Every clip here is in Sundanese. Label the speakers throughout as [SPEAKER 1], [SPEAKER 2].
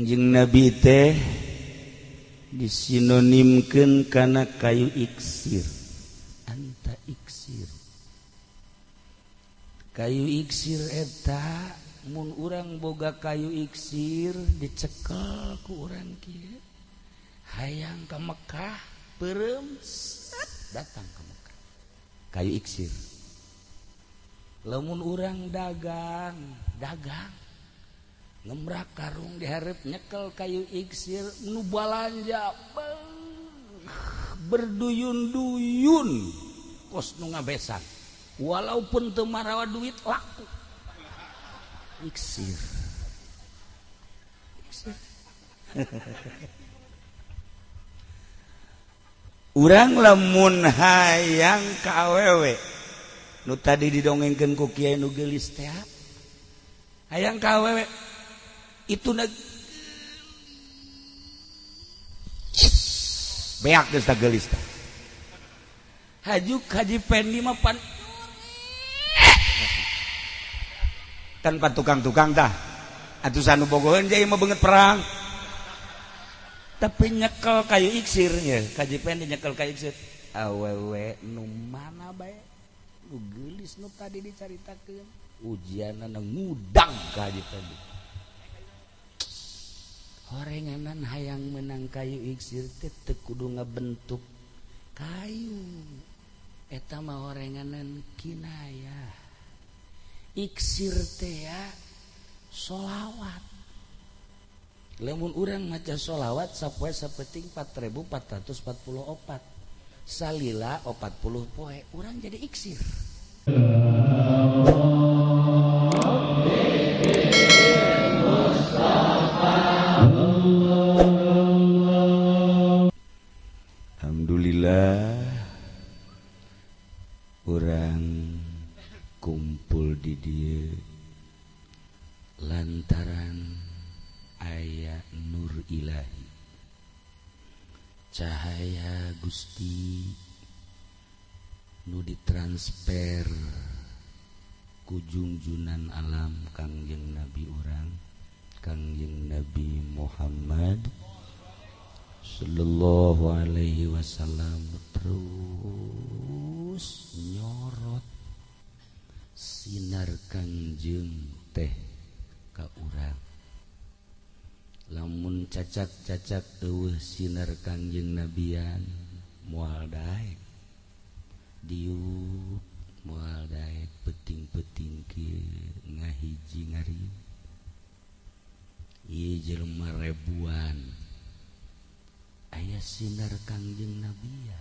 [SPEAKER 1] Kangjeng Nabi teh disinonimkeun kana kayu iksir. Anta iksir. Kayu iksir eta mun urang boga kayu iksir dicekel ku urang kieu. Hayang ka Mekah, peureum datang ka Mekah. Kayu iksir. Lamun urang dagang ngemrak karung dihareup nyekel kayu iksir nu balanja berduyun-duyun kos nu ngabesan walaupun teu marawa duit laku iksir. Urang lamun hayang ka awewe nu tadi didongengkeun ku kiai nu geulis teh hayang ka awewe itu beak geus gelis tah. Hajuk Haji Pendi mah tanpa tukang-tukang tah. Atuh sanu bogoheun jadi mah beungeut perang. Tapi nyekel kayu iksir nya, Haji Pendi nyekel kayu iksir. Awewe nu mana bae? Nu geulis nu tadi dicaritakeun. Ujianna ngudang ka Haji Pendi. Horenganan hayang menang kayu iksir teh teu kudu ngabentuk kayu. Eta mah horenganan kinayah. Iksir teh ya sholawat. Lamun urang maca sholawat sapoe sapeting 4444. Salila 40 poe urang jadi iksir. Alhamdulillah urang kumpul di dieu lantaran aya nur ilahi cahaya Gusti nu ditransfer ku junjunan alam Kangjeng Nabi urang Kangjeng Nabi Muhammad sallallahu alaihi wasallam terus nyorot sinar Kangjeng teh ka urang. Lamun cacak-cacak eueuh sinar Kangjeng Nabian moal daek diuk moal daek peuting-peuting kieu ngahiji ngari ieu jelema rebuan aya sinar Kangjeng Nabi ya.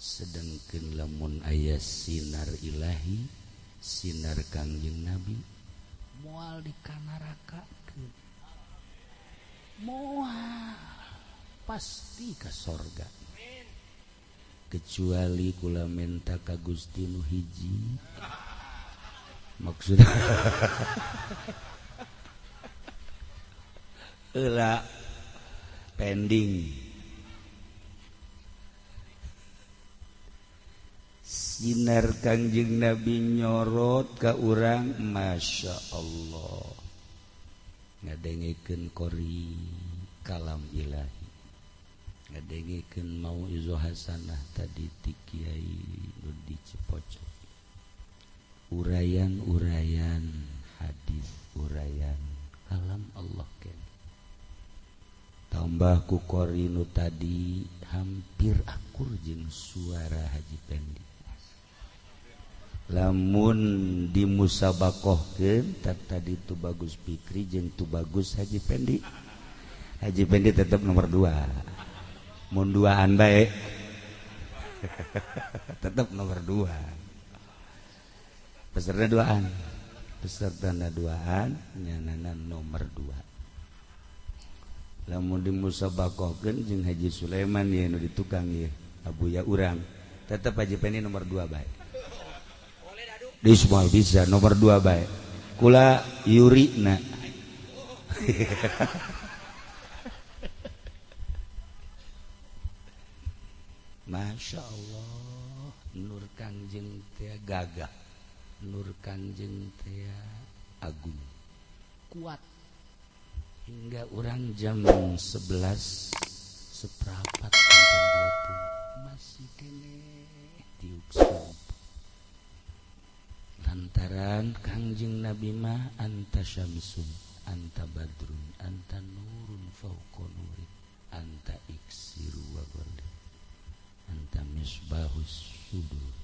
[SPEAKER 1] Sedengkeun lamun aya sinar ilahi sinar Kangjeng Nabi moal dikanarakakeun moal pasti ka sorga kecuali kula menta ka Gusti nu hiji maksudna heula pending sinar Kangjeng Nabi nyorot ka urang masya Allah ngadengikeun qori kalam ilahi ngadengikeun mauizah hasanah tadi ti Kiai nu di Cipocok urayan-urayan hadis urayan kalam Allah kene tambah ku qori nu tadi hampir akur jeung suara Haji Pendi. Lamun dimusabakohkeun tadi tu Bagus Fikri jeung tu Bagus Haji Pendi. Haji Pendi tetap nomor 2. Mun duaan bae. Tetap nomor 2. Peserta duaan. Pesertana duaan nyanana nomor 2. Lamun dimusabakohkeun jeung Haji Sulaiman ye nu ditukang ye abuya urang. Tetap Haji Pendi nomor 2 bae. Di semua bisa nomor 2 baik kula Yurina Masya Allah nur Kangjeng teh gagah nur Kangjeng teh agung kuat hingga orang jam 11 seperempat sampai 20 masih kene diuksum lantaran Kangjeng Nabi mah anta syamsun anta badrun anta nurun fauqa nurin anta iksiru wa ghalib anta misbahus sudur.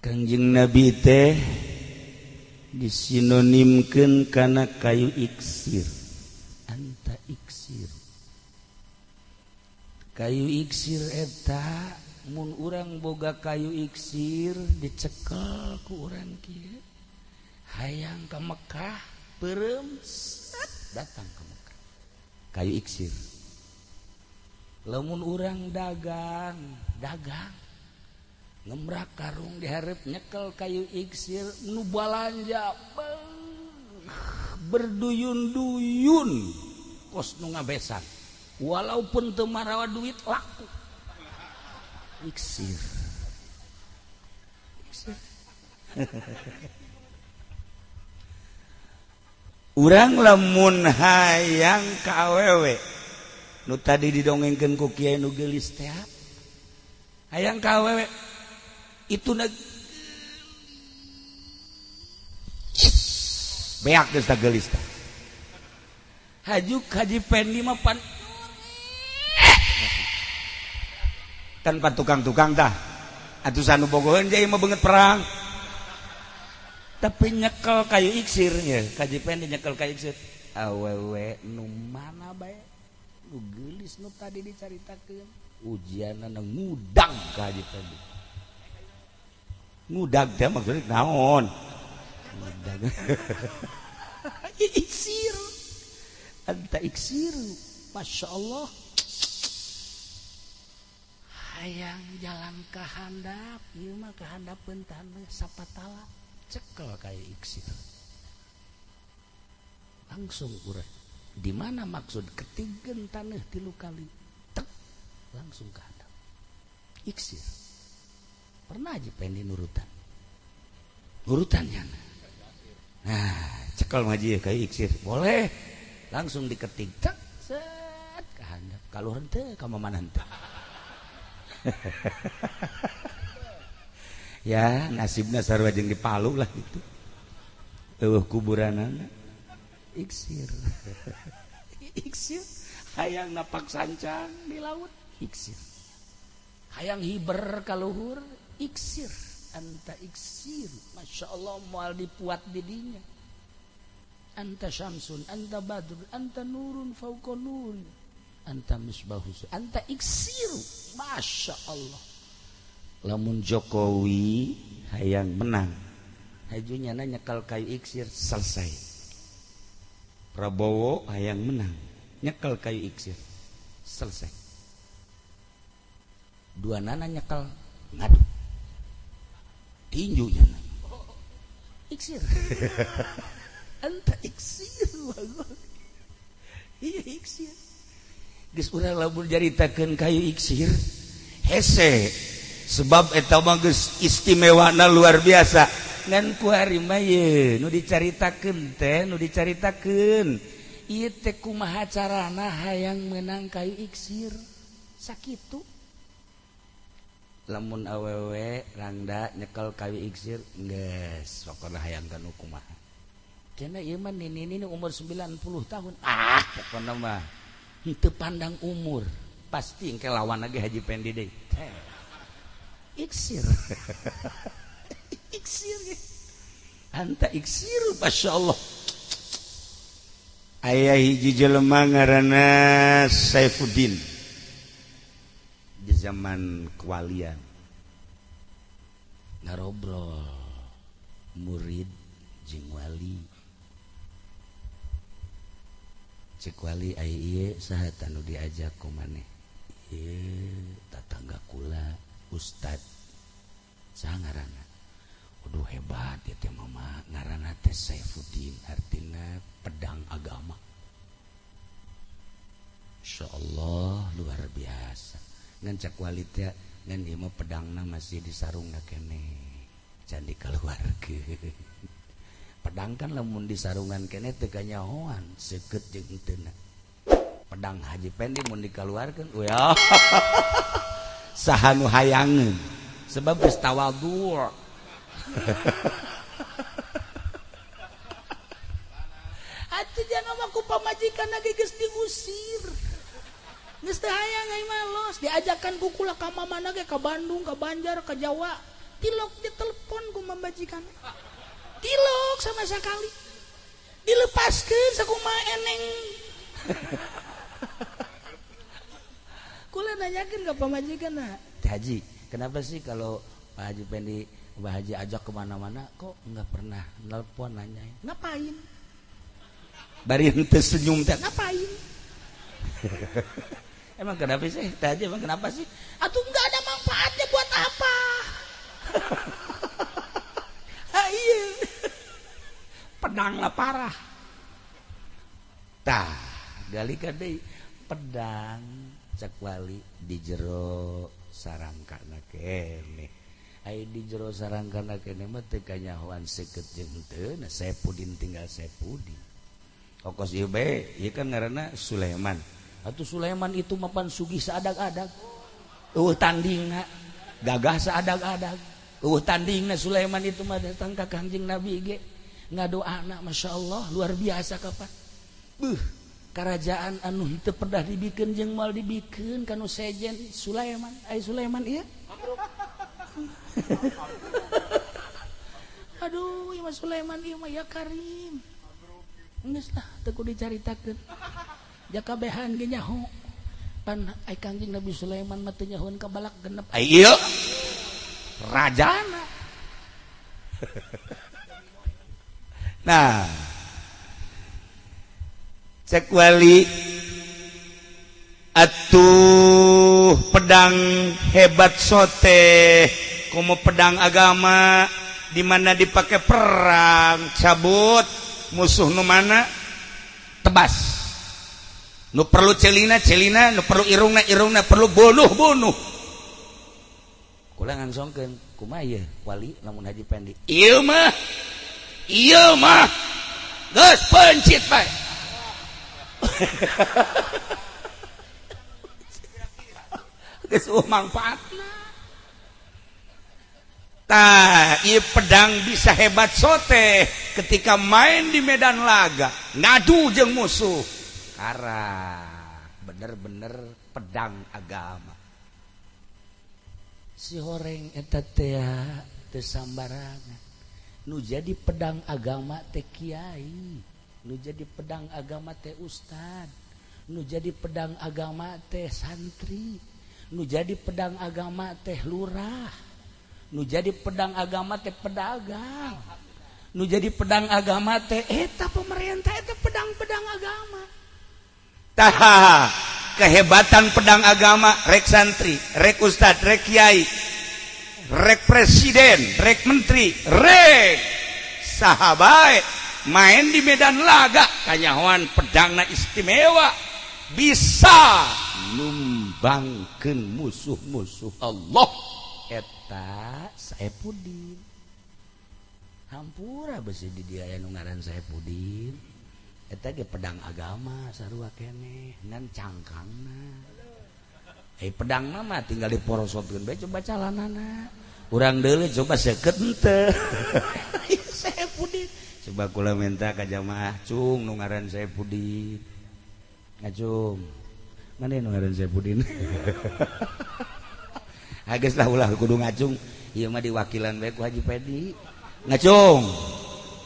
[SPEAKER 1] Kangjeng Nabi teh disinonimkeun kana kayu iksir. Anta iksir. Kayu iksir eta mun urang boga kayu iksir dicekel ku urang kieu. Hayang ka Mekah peureum datang ke Mekah. Kayu iksir. Lamun urang dagang ngemrak karung diharap nyekel kayu iksir nu balanja berduyun-duyun kos nu ngabesan walaupun teu marawa duit laku iksir. Urang lamun hayang ka awewe nu tadi didongengkeun ku kiai nu geulis teh hayang ka awewe itu beak geus gelis tah hajuk haji pendi mah pan tanpa tukang-tukang tah atusan nu bogoheun jadi mah beungeut perang tapi nyekel kayu iksir nya haji pendi nyekel kayu iksir awewe nu mana bae nu geulis nu tadi dicaritakeun ujianna ngudang ka haji pendi ngudag teh maksudnya naon ngudag iksir anta iksir masya Allah hayang jalan ke handap ieu mah ke handap pentana sapatala cekel kayak iksir langsung urang di mana maksud ketinggeun taneuh 3 kali tek langsung ke handap iksir. Pernah aja pengen nurutannya nah cekel ngaji kayak iksir boleh langsung diketik cek set ke handap kalau henteu ka mana henteu ya nasibna sarua jeung di Palu lah gitu eueuh kuburanana iksir iksir hayang napak sancang di laut iksir hayang hiber ka luhur iksir anta iksir masya Allah moal dipuat didinya anta syamsun anta badrun anta nurun fauqa nurin anta misbahus anta iksir masya Allah. Lamun Jokowi hayang menang hajunya nyekel kayu iksir selesai. Prabowo hayang menang nyekel kayu iksir selesai. Dua nana nyekel ngadu tinjunya iksir anta iksir iya iksir geus urang lamun jaritakeun kayu iksir hese sebab eta mah geus istimewana luar biasa ngan ku hari mah ye nu dicaritakeun ieu teh kumaha carana hayang meunang kayu iksir sakitu. Lamun awewe rangda nyekel kayu iksir geus pokona hayang kana kumaha cenah ieu mah nini umur 90 tahun pokona mah henteu pandang umur pasti engke lawan lagi Haji Pendi deui iksir iksir anta iksir masyaallah. Aya hiji jelema ngaranna Saifuddin di zaman kewalian ngarobrol murid jeung wali cek wali aya ieu saha tanu diajak ku maneh ieu tatangga kula ustad saha ngaranna waduh hebat ya teh mama ngaranna teh Saifuddin artina pedang agama insyaallah luar biasa ngan cak wali teh ngan ieu mah pedangna masih disarungna keneh can dikaluarkeun pedang kan lamun di sarungan kene teu kanyahoan seukeut jeung henteu pedang Haji Pendi mun dikaluarkeun ya saha nu hayangeun sebab geus tawadhu. Atuh jangan mah ku pamajikan lagi geus diusir. Geus teu hayang ai malos, diajakan ku kula ka mamana ge ka Bandung, ka Banjar, ka Jawa. Tilok ditelepon ku mamajikan. Tilok sama sekali. Dilepaskeun sakumaha eneng. Kula nanyakeun ka pamajikanna, Haji, kenapa sih kalau Pak Haji Pendi, Pak Haji ajak kemana-mana kok nggak pernah nelpon nanyain? Ngapain? Bari henteu senyum teh ngapain? Emang kenapa sih? Haji emang kenapa sih? Atuh nggak ada manfaatnya buat apa? Iya. Pedang lah parah. Tah, galika deui pedang cak wali di jero sarangkana kene. Ai di jero sarangkana kene mah teu kanyahoan seukeut jeung henteu, na Saipudin tinggal Saipudin. Okos ieu bae, ieu kan ngaranna Sulaiman. Atuh Sulaiman itu mapan sugih saadag-adag. Eueuh tandingna gagah saadag-adag. Eueuh tandingna Sulaiman itu mah datang ka Kangjeng Nabi ge ngadoana masyaallah luar biasa kapan. Kerajaan anu teu pernah dibikeun jeung moal dibikeun kanu sejen Sulaiman. Ai Sulaiman ieu. Aduh, ieu mah Sulaiman ieu mah ya Karim. Geus lah teu kudu dicaritakeun. Jakabehan ge nyaho. Pan ai Kangjeng Nabi Sulaiman mah teu nyahoan ka balak genep. Ai ieu rajana. Nah, cek wali atuh pedang hebat sote komo pedang agama di mana dipakai perang cabut musuh nu mana tebas nu perlu celina nu perlu irungna perlu bunuh kula ngangsongkeun kumaha ieu wali lamun Haji Pendi ieu mah geus pencit bae. Geus manfaatna. Tah, ieu pedang bisa hebat sote ketika main di medan laga, ngadu jeung musuh. Kara bener-bener pedang agama. Si horeng eta teh teu sambarangan. Nu jadi pedang agama teh kiai, nu jadi pedang agama teh ustad, nu jadi pedang agama teh santri, nu jadi pedang agama teh lurah, nu jadi pedang agama teh pedagang, nu jadi pedang agama teh eta pemerintah eta pedang-pedang agama. Tah, kehebatan pedang agama rek santri, rek ustad, rek kiai, rek presiden, rek menteri, rek sahabat main di medan laga kanyahoan pedangna istimewa bisa numbangkeun musuh-musuh Allah eta Saipudin. Hampura besi di dia anu ngaran Saipudin eta ge pedang agama sarua keneh ngan cangkangna. Pedang mah tinggal diporosotkeun bae coba calanana. Urang deuleu coba seukeut henteu. Saipudin. Coba kula minta ka jamaah cung nu ngaran Saipudin. Ngacung. Mane nu ngaran Saipudin? Geus lah ulah kudu ngacung. Ieu mah diwakilan bae ku Haji Pendi. Ngacung.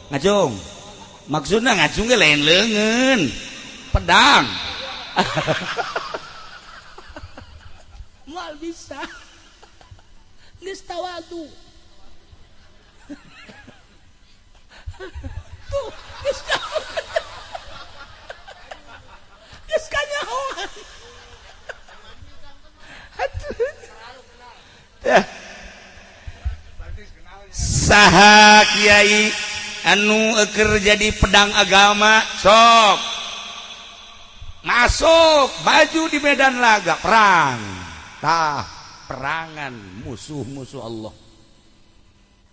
[SPEAKER 1] Ngacung. Maksudna ngacung ge lain leungeun. Pedang. Mal bisa geus tawadhu tuh geus kanyahoan saha kiai anu keur jadi pedang agama sok masuk maju di medan laga perang. Tah, perangan musuh-musuh Allah.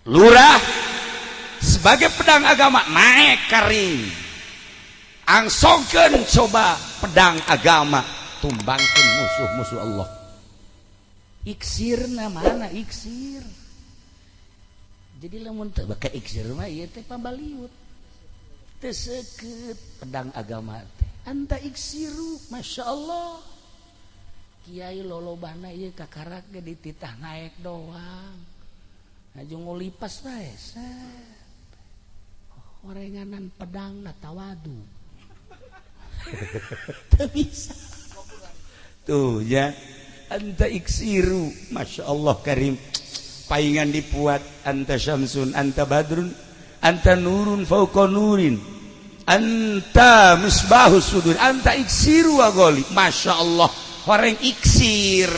[SPEAKER 1] Lurah sebagai pedang agama naik karing angsongkeun coba pedang agama tumbangkeun musuh-musuh Allah. Iksirna mana iksir? Jadi lamun teu baka iksir mah ieu teh pabaliut. Teu seukeut pedang agama teh. Anta iksiru, Masya Allah. Kiai lolobana ieu kakarak ge dititah naik doang. Aju ngulipas bae. Orenganan pedang na tawadu. Teu bisa. Tuh ya. Anta iksiru, Masya Allah karim. Paingan dipuat, anta syamsun, anta badrun, anta nurun fauqa nurin, anta misbahus sudur, anta iksiru agoli. Masya Allah, orang iksir.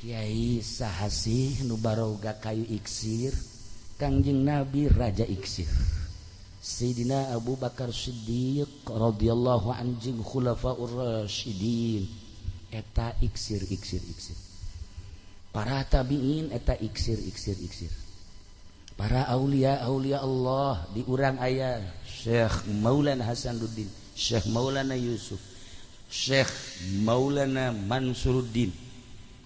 [SPEAKER 1] Kiai sahasih nu baroga kayu iksir, Kangjeng Nabi raja iksir. Sayyidina Abu Bakar Siddiq radhiyallahu anhu khulafaur rasyidin. Eta iksir. Para tabiin eta iksir. Para aulia Allah di urang aya Syekh Maulana Hasanuddin, Syekh Maulana Yusuf, Syekh Maulana Mansuruddin.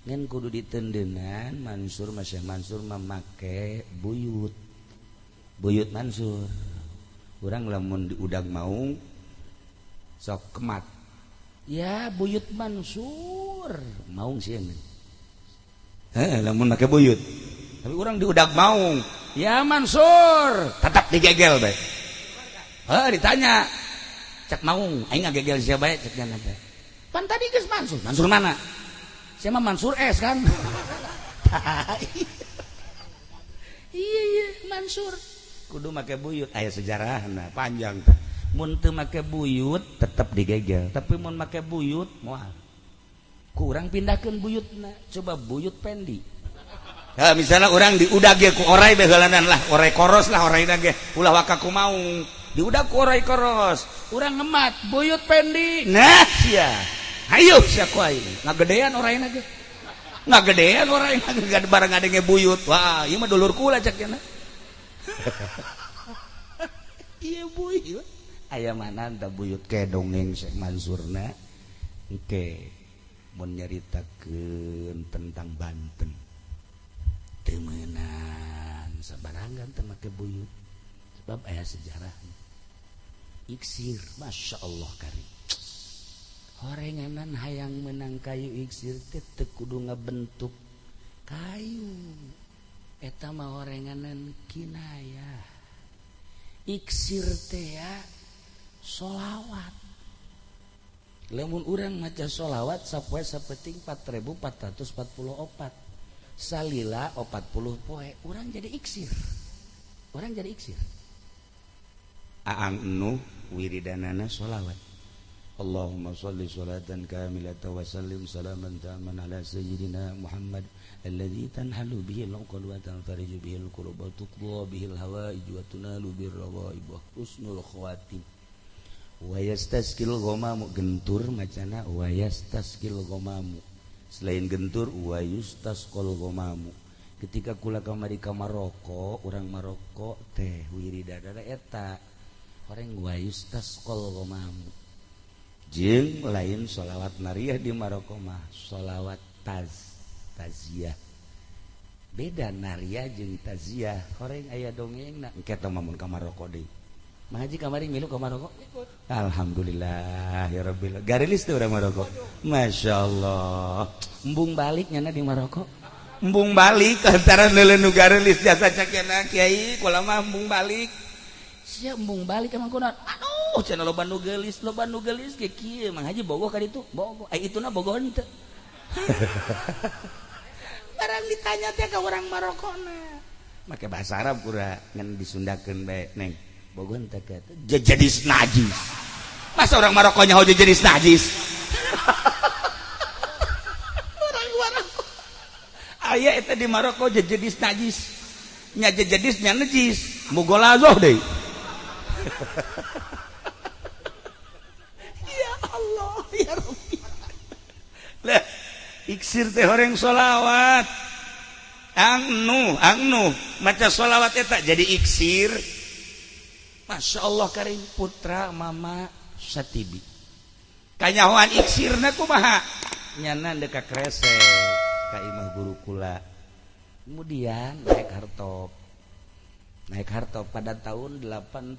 [SPEAKER 1] Ngan kudu ditendenan Mansur mah Syekh Mansur mah make buyut Mansur. Urang lamun di udang maung sok kemat. Ya buyut Mansur maung sieun. Lamun make buyut. Tapi orang di udag maung. Ya Mansur, tetap digegel bae. Ditanya. Cek maung, aing ngagegel sia bae cek nya teh. Pan tadi geus Mansur. Mansur mana? Sia mah Mansur S kan. Iya Mansur. Kudu make buyut, aya sejarahna panjang teh. Mun teu make buyut tetap digegel, tapi mun make buyut moal. Kurang pindahkeun buyutna, coba buyut pendi. Ya, misalnya orang diudag ge ku orai beheulanana lah, orai koros lah oraina ge ulah waka ku maung. Diudag ku orai koros, urang ngemat buyut pendi. Nah, sia. Hayu sia ku aing. Ngagedean oraina ge. Ngagedean oraina ge barang ngadenge buyut. Wah, ieu mah dulur kula cek cenah. Ieu buyut. Aya mana anta buyut ke dongeng Syekh Mansurna. Engke mun nyaritakeun tentang Banten teu meunang sabarangan teu make buyut sebab aya sejarahna. Iksir Masya Allah karim. Horenganan hayang menang kayu iksir teh teu kudu ngabentuk kayu, eta mah horenganan kinayah. Iksir teh ya sholawat. Lamun urang maca sholawat sapoe sapeting 4444 salila 40 poe urang jadi iksir. Aang nu wiridanana sholawat. Allahumma sholli sholatan kamilatan wa sallim salaman taman ala sayyidina Muhammad alladzi tanhalu bihi al-uqad wa tanfariju bihi al-qurub wa tuqda bihi al-hawaij wa tunalu bir-rawaib wa husnul khawatim. Wayastaskil gomamu gentur macana wayastaskil gomamu selain gentur wayustasqal gomamu. Ketika kula kamari ka Maroko, urang Maroko teh wiridana eta horeng wayustasqal gomamu. Jeung lain sholawat nariyah di Maroko mah sholawat taziyah. Beda nariyah jeung taziyah. Horeng aya dongengna engke teh mamun ka Maroko deui. Mahaji kamari milu ke Maroko? Alhamdulillah ya Rabbil. Garilis tuh orang Maroko. Masya Allah. Embung balik nyana di Maroko. Embung balik antara leuleuh garilis jasa cakena kiai kula mah embung balik. Sia embung balik emang kunaon? Aduh cenah loba nu geulis ge kieu Mang Haji bogoh ka ditu. Bogoh. Ituna bogoh henteu. Barang ditanya teh ka urang Marokona. Make bahasa Arab kura ngan disundakeun bae neng. Bogon tak kata jejadis najis. Masa orang Marokonya ho jejadis najis? Orang Maroko. Aya eta di Maroko jejadis najis. Nya jejadis nya najis. Mugolazoh deui. Ya Allah, ya Rabbi. Lah, iksir teh horeng sholawat. Anu maca sholawat eta jadi iksir. Masya Allah karim putra mama satibi kanyahoan iksirna kumaha nyana deka kresek ka imah guru kula. Kemudian naik hartop pada tahun 82.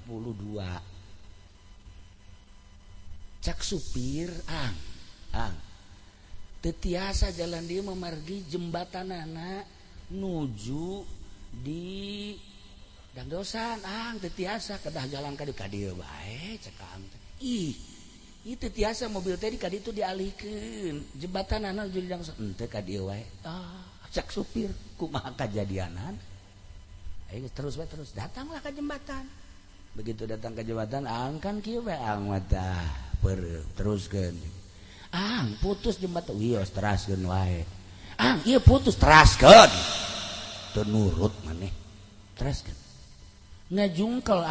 [SPEAKER 1] Cak supir tetiasa jalan dia memargi jembatan anak nuju di Dangdosan tetiasa kedah jalan ka dieu bae cek ieu tetiasa mobil teh di ka ditu dialihkeun jembatan anak jadi Dangdosan henteu ka dieu wae cek supir kumaha kajadianan terus datanglah ke jembatan. Begitu datang ke jembatan kan kieu bae mata teruskeun putus jembatan wios teraskeun wae ieu putus teraskeun teu nurut maneh teraskeun ngajungkel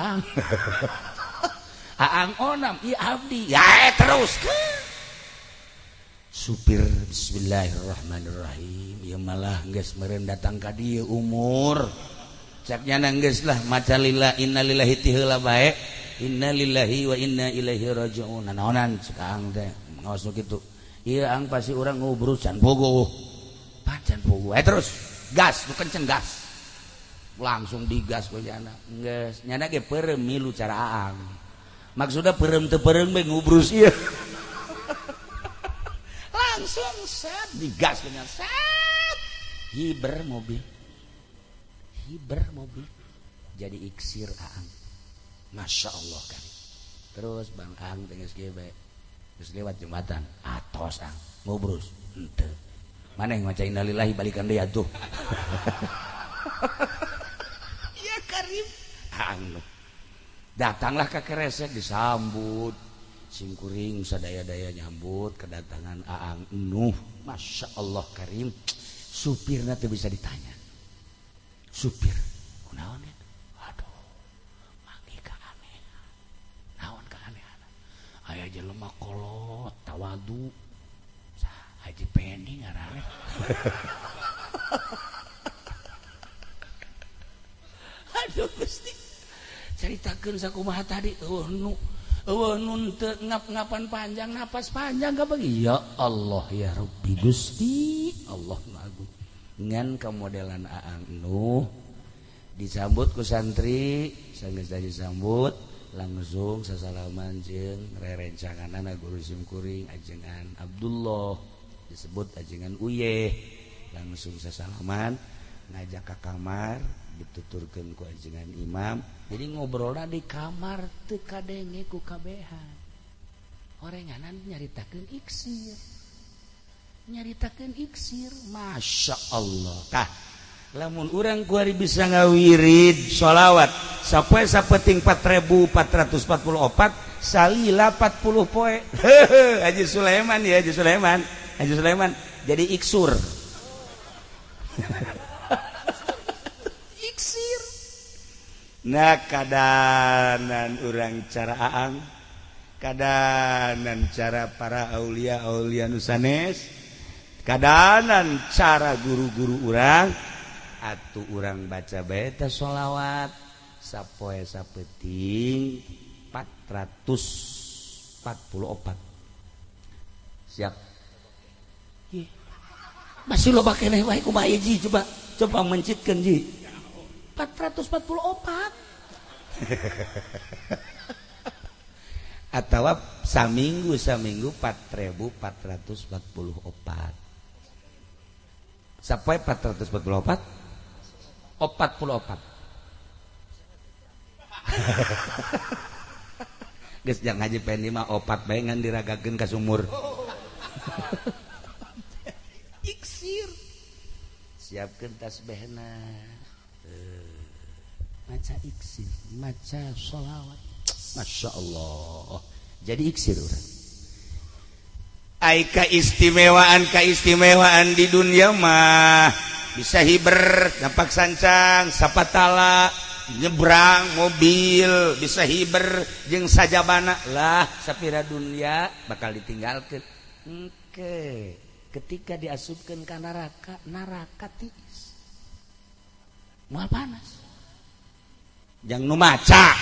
[SPEAKER 1] onam ieu abdi terus supir bismillahirrahmanirrahim ieu malah geus meureun datang ka dieu umur caknya geus lah maca lillahi innalillahi ti heula bae innalillahi wa inna ilaihi rajiun naonan cekang teh ngaos kitu ieu pasti urang ngubrus can bogoh pacan bogoh terus gas nu kenceng gas langsung digas ku nyana geus nyana ge peureum milu cara maksudna peureum teu peureum bae ngubrus ieu langsung set digas ku nyana set hiber mobil jadi iksir Masya Allah kan terus Bang geus ge bae geus lewat jembatan atos ngubrus henteu maneh maca innalillahi balikan deui atuh Karim datanglah ke keresek disambut simkuring sadaya-daya nyambut kedatangan Aang Nuh. Masya Allah Karim supirna teu bisa ditanya supir kunaon eta aduh manggi kaanehan naon kaanehan aya jelema kolot tawadu Haji Pendi ngaranna aduh Gusti caritakeun sakumaha tadi nun teu ngap-ngapan panjang napas panjang ka bagi ya Allah ya Rabbi Gusti Allah agung ngan kamodelan Aang Nuh disambut ku santri sanggeus disambut langsung sasalaman jeung rerencanganana guru simkuring ajengan Abdullah disebut ajengan Uyeh langsung sasalaman ngajak ke kamar dituturkeun ku ajengan imam jadi ngobrolna di kamar teu kadenge ku kabehan orenganan nyaritakeun iksir Masya Allah tah lamun urang kuari bisa ngawirid sholawat sapoe sapeting 4444 salila 40 poe Haji Sulaiman jadi iksur nah kadanan urang cara Aang kadanan cara para aulia nu sanes kadanan cara guru-guru urang atuh urang baca beta sholawat sapoe sapeting 444 siap masih loba keneh wae kumaha ji coba mencitkeun ji 444 atawa saminggu 4444 sapoe 444 geus jang Haji Pendi mah opat bae ngan diragakeun ka sumur iksir siapkeun tasbihna maca iksir maca sholawat Masya Allah jadi iksir urang ai kaistimewaan di dunia mah bisa hiber nampak sancang sapatala nyebrang mobil bisa hiber jeung sajabana lah sapira dunia bakal ditinggalkeun ketika diasupkeun ka neraka tiis moal panas. Jang nu maca.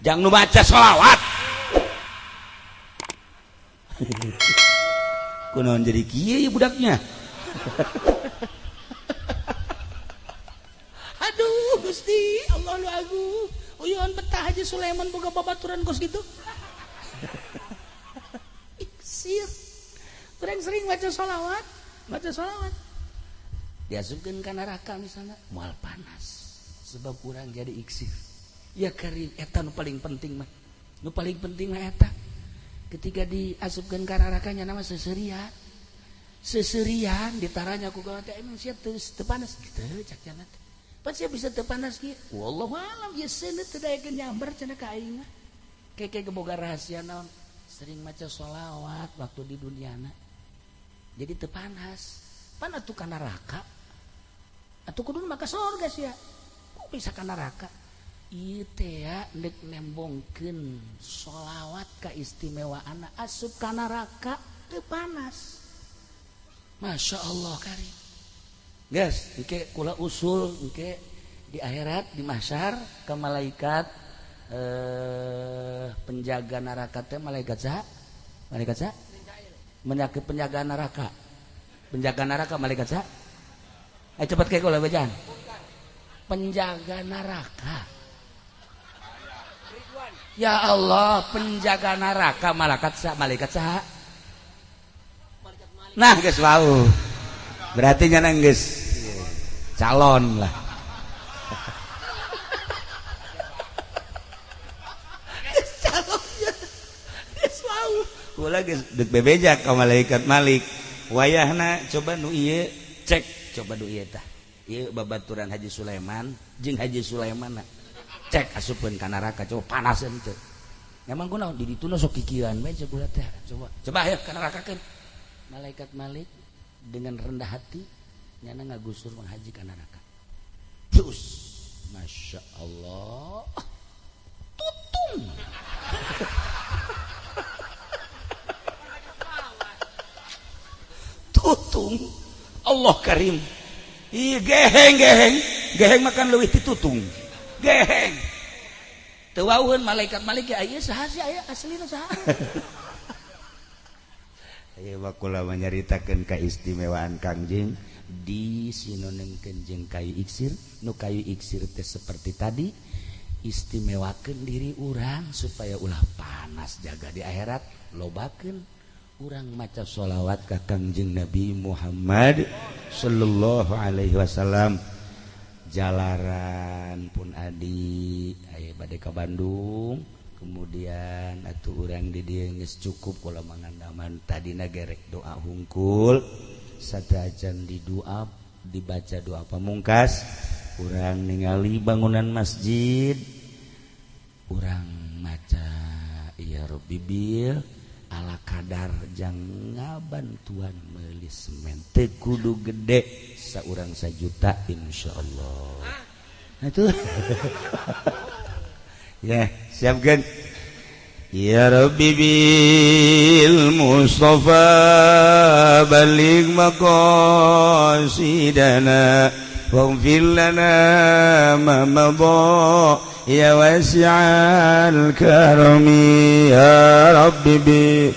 [SPEAKER 1] Jang nu maca sholawat. Kunaon jadi kieu budaknya. Aduh Gusti Allah nu agung. Uyuhan betah Haji Sulaiman boga babaturan kos gitu. Iksir. Kurang sering baca sholawat. Diasupkeun ka neraka misalnya moal panas. Sebab kurang jadi iksir. Ya karim eta nu paling penting mah. Nu paling penting mah eta. Ketika diasupkeun ka neraka nya nama seserian. Seserian ditaranya ku gawa teh emang sia teu panas kitu cak cenah. Pan sia bisa teu panas kieu. Wallahu alam ya seuneu teu daekeun nyamber cenah ka aing mah. Keke boga rahasia naon? Sering maca sholawat waktu di duniana. Jadi teu panas. Pan atuh ka neraka. Atuh kudu maka surga sia. Kok bisa ka neraka? Ieu teh ya neuk nembongkeun sholawat kaistimewaanna asup ka neraka teu panas. Masya Allah karim. Guys, engke kula usul engke di akhirat di mahsyar ka malaikat penjaga neraka teh malaikat saha? Malaikat saha? Penjaga neraka. Penjaga neraka malaikat saha? Ayo cepat ke kula bacaan. Penjaga neraka. Ya Allah, penjaga neraka malaikat saha? Nah, geus wau. Berarti nya geus calon lah. Geus calon ya. Geus wau. Kula geus deuk bebejak ka malaikat Malik. Wayahna coba nu ieu cek coba nu ieu tah. Ieu babaturan Haji Sulaiman jeung Haji Sulaiman cek asupkeun ka neraka coba panaseun teu. Memang kunaon di ditu sok kikieuan bae cek kula teh. Coba aya ka nerakakeun. Malaikat Malik dengan rendah hati nyana ngagusur Mang Haji ka neraka. Terus Masya Allah tutung. Tutung Allah Karim. Ih geheng makan leuwih ti tutung. Geheng. Teu wauheun malaikat Malik ya ieu saha sih aya aslina saha? Ayo wakula menyaritakeun kaistimewaan Kangjeng di sinonimkeun jeung kayu iksir. Nu kayu iksir teh seperti tadi istimewakeun diri urang supaya ulah panas jaga di akhirat. Lobakeun urang maca sholawat ka Kangjeng Nabi Muhammad sallallahu alaihi wasallam. Jalaran pun adi aya bade ka Bandung. Kemudian atuh urang di dieu geus cukup kula mangandaman tadina gerek doa hungkul sadajan di doa dibaca doa pamungkas urang ningali bangunan masjid urang maca ya Rabbi bil ala kadar jang ngabantuan meuli semen teu kudu gede saurang 1 juta insyaallah. Nah itu ya, siapkan. Ya Rabbi bil Mustafa baligh maqasidana waghfir lana ma madha ya wasi'al karami ya Rabbi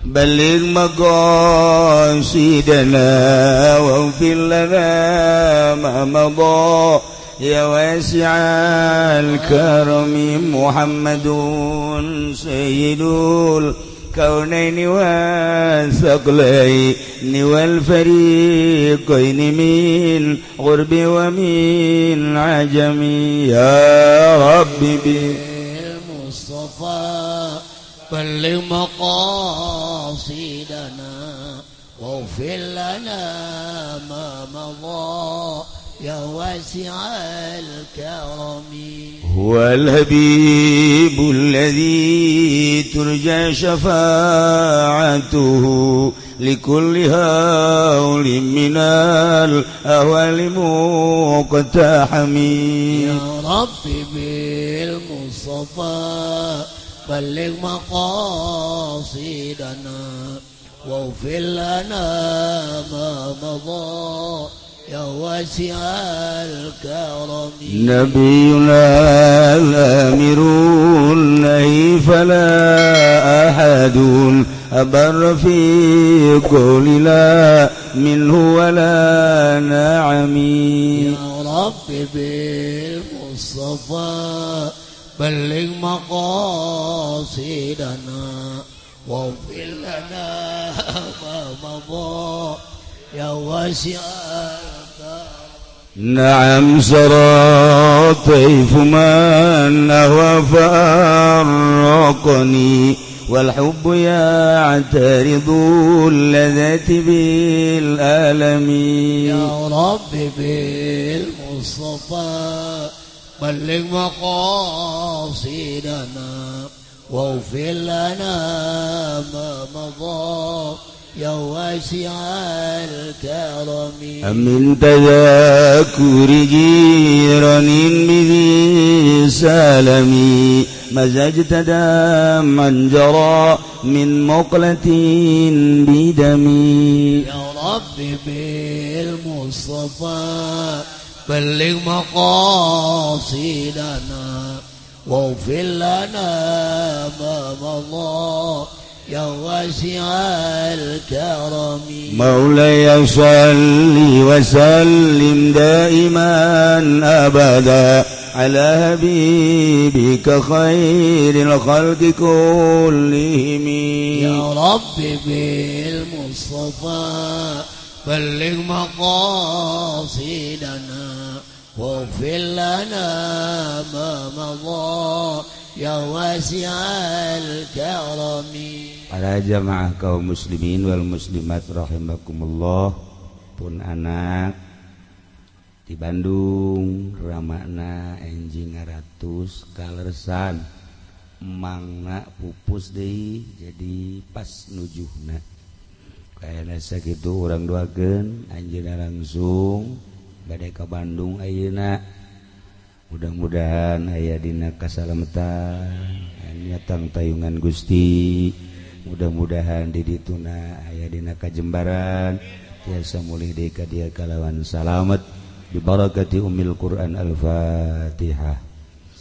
[SPEAKER 1] baligh maqasidana waghfir lana ma madha ya wasi'al karami Muhammadun sayyidul kaunaini wa thaqlaini wal fariqaini min ghurbi wa min ajami ya Rabbi bil Mustafa balligh maqasidana waghfir lana ma madha يا واسع الكرم هو الحبيب الذي ترجى شفاعته لكل هول من الأهوال مقتحم يا ربي بالمصطفى بلغ مقاصدنا
[SPEAKER 2] واغفر لنا ما مضى يا واسع الكرم
[SPEAKER 1] نبينا الأمير النهي فلا أحد أبر في قول لا منه ولا نعم
[SPEAKER 2] يا رب بالمصطفى بلغ مقاصدنا واغفر لنا ما مضى يا واسع
[SPEAKER 1] نعم سرى طيف من أهوى فأرقني والحب يعترض اللذات بالألم
[SPEAKER 2] يا رب بالمصطفى بلغ مقاصدنا واغفر لنا ما مضى يا واسع الكرم
[SPEAKER 1] من تذاكر جيران بذي سالمي مزجت دما جرى من مقلة بدمي
[SPEAKER 2] يا رب بالمصطفى بلغ مقاصدنا واغفر لنا ما مضى يا واسع الكرم
[SPEAKER 1] مولاي صل وسلم دائما أبدا على حبيبك خير الخلق كلهم
[SPEAKER 2] يا رب بالمصطفى بلغ مقاصدنا واغفر لنا ما مضى يا واسع الكرم.
[SPEAKER 1] Para jamaah kaum muslimin wal muslimat rahimakumullah, pun anak di Bandung ramakna enjing ngaratus kalersan mangna pupus deui jadi pas nujuhna kayana sakitu urang doakeun anjeunna langsung bade ka Bandung ayeuna. Mudah-mudahan aya dina kasalamatan niatan tayungan Gusti, mudah-mudahan di dituna aya dina kajembaran tiasa mulih deui ka dia kalawan salamet bi barakati ummil Quran al-Fatihah.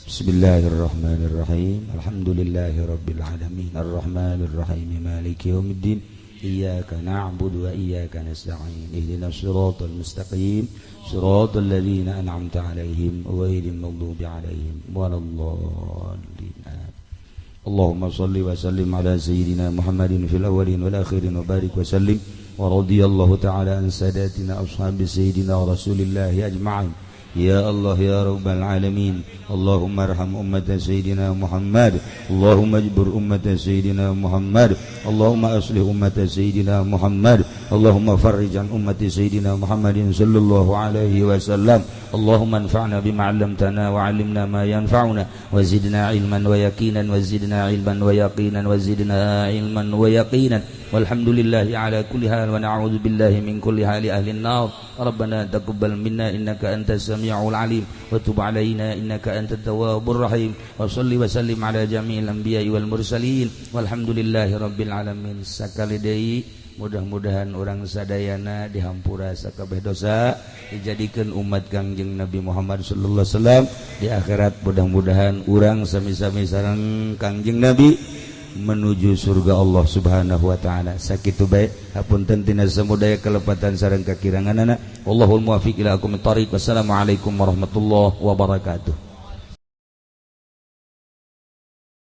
[SPEAKER 1] Bismillahirrahmanirrahim. Alhamdulillahirabbil alamin arrahmanir rahim maliki yaumiddin iyyaka na'budu wa iyyaka nasta'in ihdinas siratal mustaqim siratal ladzina an'amta 'alaihim ghairil maghdubi 'alaihim waladdallin. Allahumma shalli wa sallim ala sayyidina Muhammadin fil awwalin wal akhirin wa barik wa sallim wa radiyallahu ta'ala an sadatina ashabi sayyidina Rasulillah ajma'in. Ya Allah ya Rabbal Alamin, Allahumma arham ummata Sayyidina Muhammad, Allahumma ajbur ummata Sayyidina Muhammad, Allahumma aslih ummata Sayyidina Muhammad, Allahumma farrij an ummati Sayyidina Muhammadin sallallahu alaihi wasallam. Allahumma anfa'na bima 'allamtana wa 'allimna ma yanfa'una wa zidna ilman wa yaqinan wa zidna ilman wa yaqinan wa zidna ilman wa yaqinan walhamdulillahi ala kulli hal wa na'udzu billahi min kulli hali ahli an-nar. Rabbana taqabbal minna innaka antas sami'ul alim wa tub 'alaina innaka antat tawwabur rahim wa shalli wa sallim ala jami'il anbiya'i wal mursalin walhamdulillahi rabbil alamin. Sakali deui mudah-mudahan orang sadayana dihampura sakabeh dosa, dijadikeun umat Kangjeng Nabi Muhammad sallallahu alaihi wasallam di akhirat. Mudah-mudahan urang sami-sami sareng Kangjeng Nabi menuju surga Allah Subhanahu wa taala. Sakitu bae hapunten tina samudaya kelepatan sareng kakiranganana. Wallahul muwaffiq ila aqwamit thoriq. Wassalamualaikum warahmatullahi wabarakatuh.